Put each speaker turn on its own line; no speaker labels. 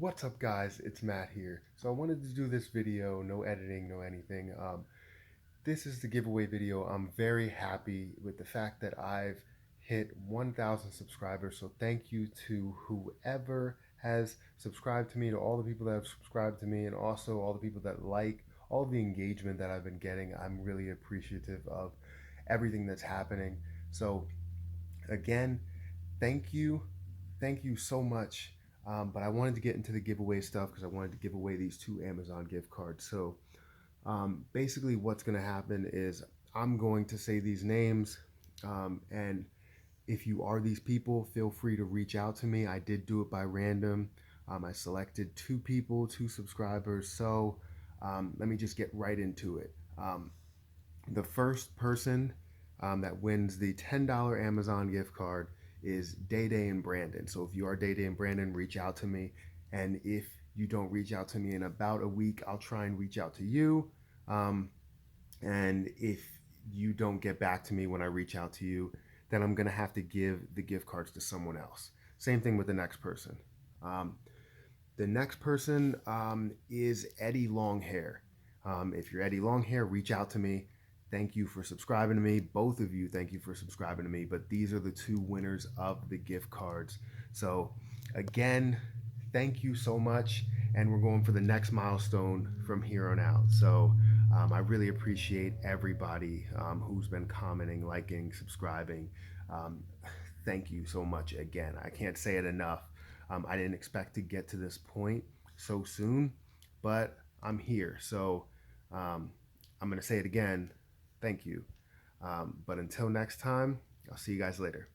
What's up, guys? It's Matt here. So I wanted to do this video, no editing, no anything. This is the giveaway video. I'm very happy with the fact that I've hit 1,000 subscribers. So thank you to whoever has subscribed to me, to all the people that have subscribed to me, and also all the people that like, all the engagement that I've been getting. I'm really appreciative of everything that's happening. So again, thank you. Thank you so much. But I wanted to get into the giveaway stuff because I wanted to give away these two Amazon gift cards. So basically, what's going to happen is I'm going to say these names. And if you are these people, feel free to reach out to me. I did do it by random. I selected two people, two subscribers. So let me just get right into it. The first person that wins the $10 Amazon gift card is Day Day and Brandon. So if you are Day Day and Brandon, reach out to me. And if you don't reach out to me in about a week, I'll try and reach out to you. Um, and if you don't get back to me when I reach out to you, then I'm going to have to give the gift cards to someone else. Same thing with the next person. Um, the next person is Eddie Longhair. If you're Eddie Longhair, reach out to me. Thank you for subscribing to me. Both of you, thank you for subscribing to me. But these are the two winners of the gift cards. So, again, thank you so much. And we're going for the next milestone from here on out. So, I really appreciate everybody who's been commenting, liking, subscribing. Um, Thank you so much again. I can't say it enough. I didn't expect to get to this point so soon, but I'm here. So um, I'm going to say it again. Thank you. But until next time, I'll see you guys later.